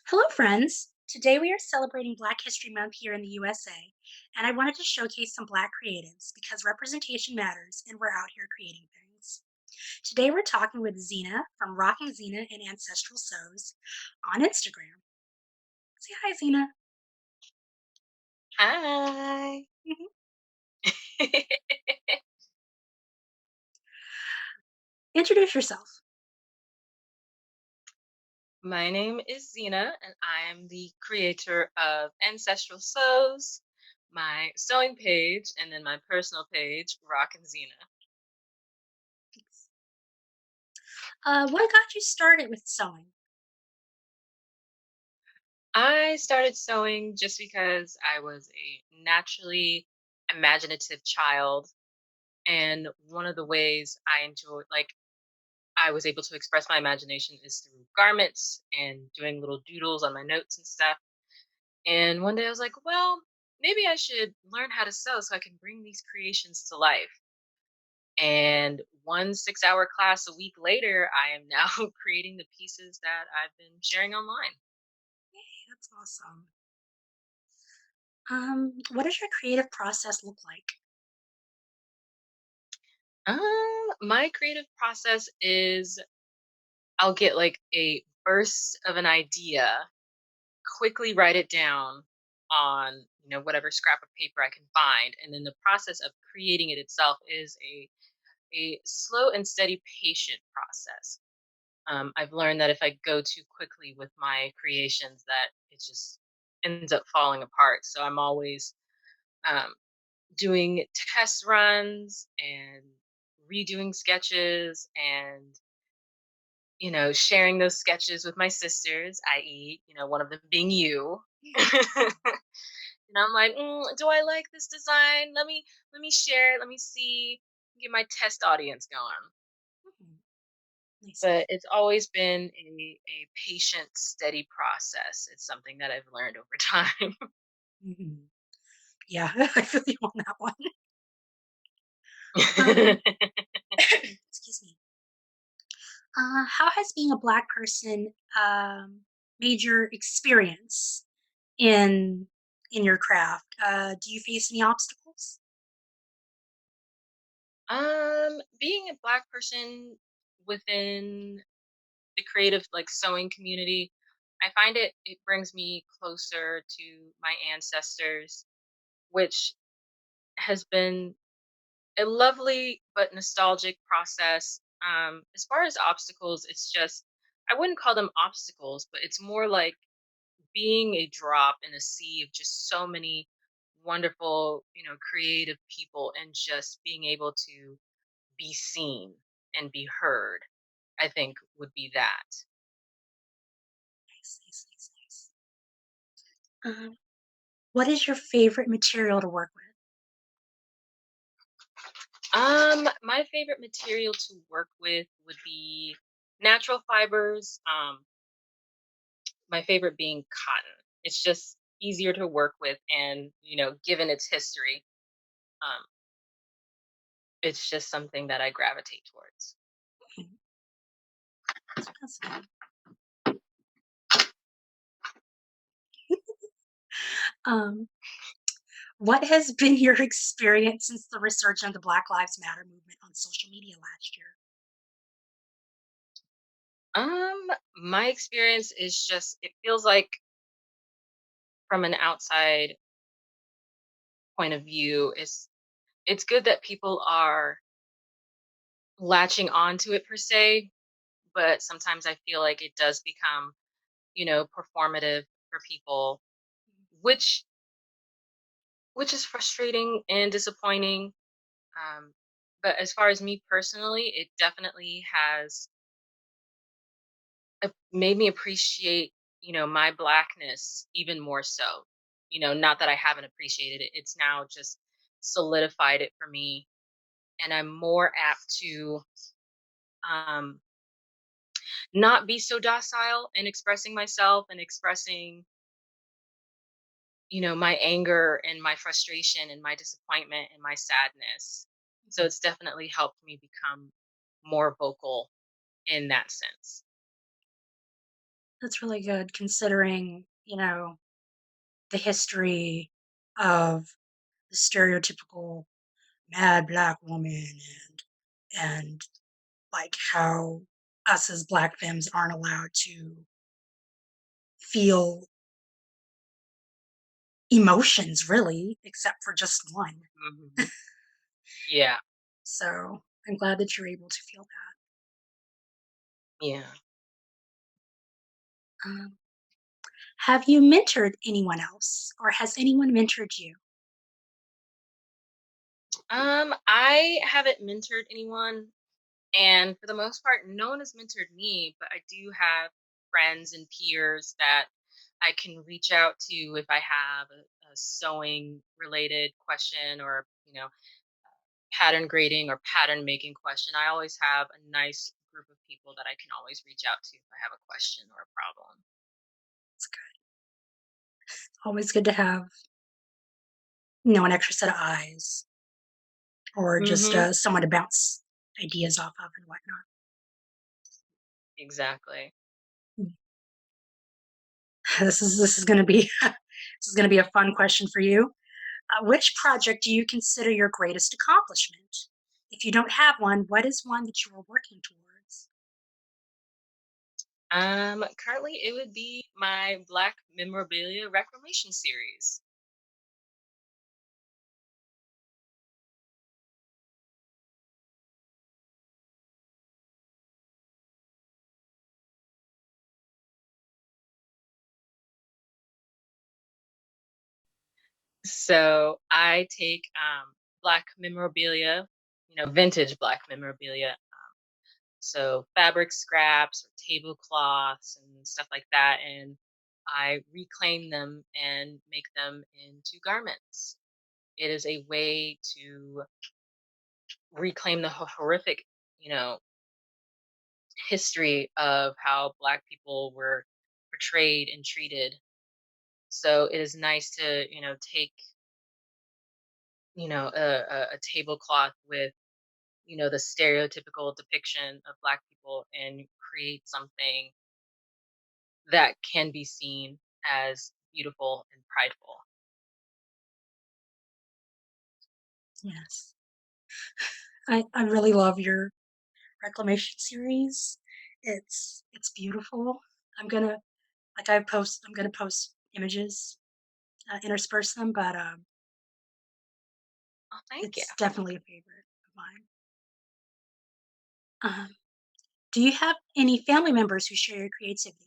Hello, friends. Today we are celebrating Black History Month here in the USA, and I wanted to showcase some Black creatives because representation matters and we're out here creating things. Today we're talking with Zena from Rocking Zena and Ancestral Sews on Instagram. Say hi, Zena. Hi. Mhm. Introduce yourself. My name is Zena, and I am the creator of Ancestral Sews, my sewing page, and then my personal page, Rockin' Zena. Thanks. What got you started with sewing? I started sewing just because I was a naturally imaginative child, and one of the ways I enjoyed, I was able to express my imagination is through garments and doing little doodles on my notes and stuff. And one day I was like, well, maybe I should learn how to sew so I can bring these creations to life. And one 6-hour class a week later, I am now creating the pieces that I've been sharing online. Hey, that's awesome. What does your creative process look like? My creative process is I'll get like a burst of an idea, quickly write it down on whatever scrap of paper I can find, and then the process of creating it itself is a slow and steady, patient process. I've learned that if I go too quickly with my creations, that it just ends up falling apart. So I'm always um, doing test runs and redoing sketches and sharing those sketches with my sisters, i.e., one of them being you. And I'm like, do I like this design? Let me share it. Let me see. Get my test audience going. Mhm. Nice. But it's always been a patient, steady process. It's something that I've learned over time. Mhm. Yeah, I feel you on that one. Um, excuse me. How has being a Black person made your experience in in your craft? Do you face any obstacles? Being a Black person within the creative, like, sewing community, I find it brings me closer to my ancestors, which has been a lovely but nostalgic process. As far as obstacles, it's just I wouldn't call them obstacles, but it's more like being a drop in a sea of just so many wonderful, creative people, and just being able to be seen and be heard, I think would be that. Nice, nice, nice, nice. What is your favorite material to work with? My favorite material to work with would be natural fibers. My favorite being cotton. It's just easier to work with, and given its history, um, it's just something that I gravitate towards. Mhm. That's fascinating. Um, what has been your experience since the resurgence of the Black Lives Matter movement on social media last year? My experience is just it feels like from an outside point of view, it's good that people are latching onto it per se, but sometimes I feel like it does become, performative for people, which which is frustrating and disappointing. Um, but as far as me personally, it definitely has made me appreciate, my blackness even more so. Not that I haven't appreciated it. It's now just solidified it for me, and I'm more apt to um, not be so docile in expressing myself and expressing, my anger and my frustration and my disappointment and my sadness. So Mhm. it's definitely helped me become more vocal in that sense. That's really good considering, the history of the stereotypical mad black woman and like how us as black femmes aren't allowed to feel emotions really, except for just one. Mhm. Yeah, So I'm glad that you're able to feel that. yeah. Um, have you mentored anyone else, or has anyone mentored you? I haven't mentored anyone, and for the most part, no one has mentored me, but I do have friends and peers that I can reach out to if I have a sewing related question or, pattern grading or pattern making question. I always have a nice group of people that I can always reach out to if I have a question or a problem. It's always good to have, an extra set of eyes or just Mhm. someone to bounce ideas off of and whatnot. Exactly. Mm. This is going to be this is going to be a fun question for you. Which project do you consider your greatest accomplishment? If you don't have one, what is one that you are working towards? Currently it would be my Black memorabilia reclamation series. So I take black memorabilia, vintage black memorabilia. So fabric scraps or tablecloths and stuff like that. And I reclaim them and make them into garments. It is a way to reclaim the horrific, you know, history of how Black people were portrayed and treated. So it is nice to, take, a tablecloth with, the stereotypical depiction of Black people and create something that can be seen as beautiful and prideful. Yes. I really love your reclamation series. It's beautiful. I'm gonna I'm gonna post images, intersperse them, but Oh, thank you. it's definitely a favorite of mine. Do you have any family members who share your creativity?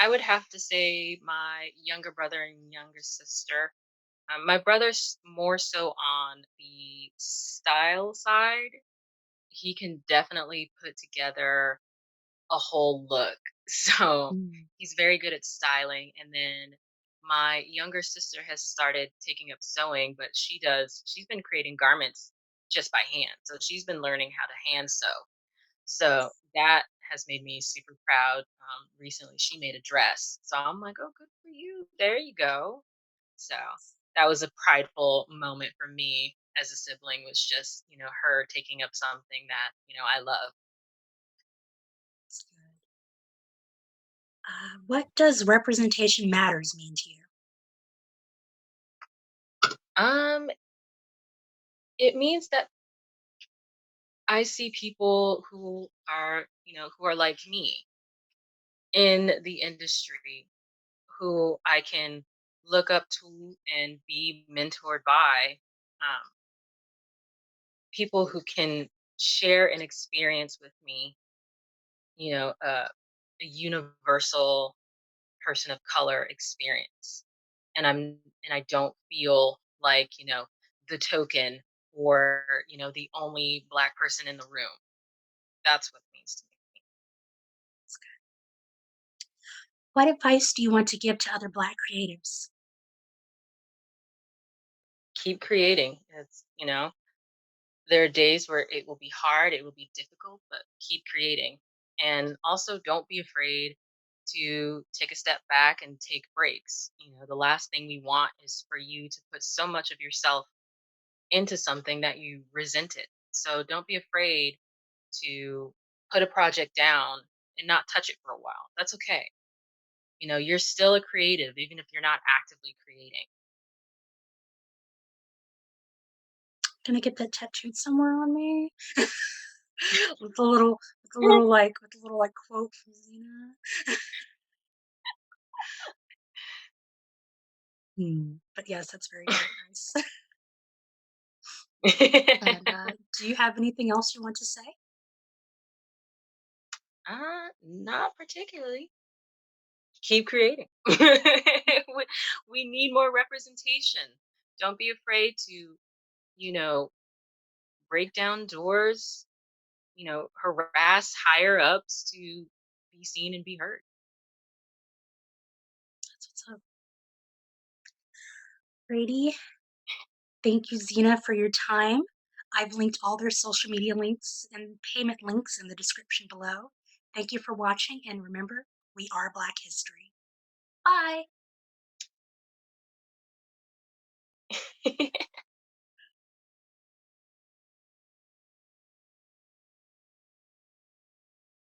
I would have to say my younger brother and younger sister. My brother's more so on the style side. He can definitely put together a whole look. So Mm. he's very good at styling. And then my younger sister has started taking up sewing, but she's been creating garments just by hand. So she's been learning how to hand sew. So that has made me super proud. Recently, she made a dress. So I'm like, oh, good for you. There you go. So that was a prideful moment for me as a sibling, was just, her taking up something that, I love. That's good. What does representation matters mean to you? Um, it means that I see people who are like me in the industry, who I can look up to and be mentored by. Um, People who can share an experience with me, a universal person of color experience. And I don't feel like, the token or, the only Black person in the room. That's what it means to me. What advice do you want to give to other Black creatives? Keep creating. There are days where it will be hard, it will be difficult, but keep creating. And also don't be afraid to take a step back and take breaks. The last thing we want is for you to put so much of yourself into something that you resent it. So don't be afraid to put a project down and not touch it for a while. That's okay. You're still a creative even if you're not actively creating. Gonna get that tattooed somewhere on me with a little like quote from Xena. But yes, that's very good advice. And do you have anything else you want to say? Not particularly. Keep creating. We need more representation. Don't be afraid to, you know, break down doors, harass higher ups to be seen and be heard. That's what's up. Brady, thank you, Zena, for your time. I've linked all their social media links and payment links in the description below. Thank you for watching, and remember, we are Black History. Bye.